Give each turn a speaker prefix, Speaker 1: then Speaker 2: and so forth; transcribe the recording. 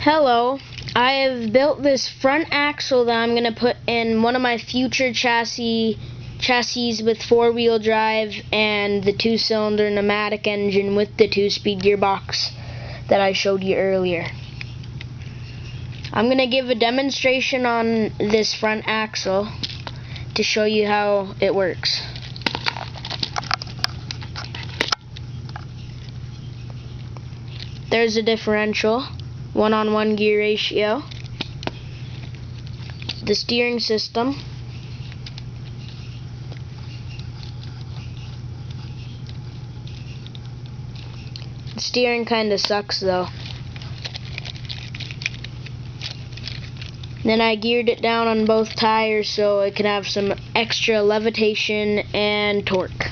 Speaker 1: Hello, I have built this front axle that I'm going to put in one of my future chassis with 4-wheel drive and the 2-cylinder pneumatic engine with the 2-speed gearbox that I showed you earlier. I'm going to give a demonstration on this front axle to show you how it works. There's a differential, 1-on-1 gear ratio, the steering system, the steering kinda sucks though. Then I geared it down on both tires so it can have some extra levitation and torque.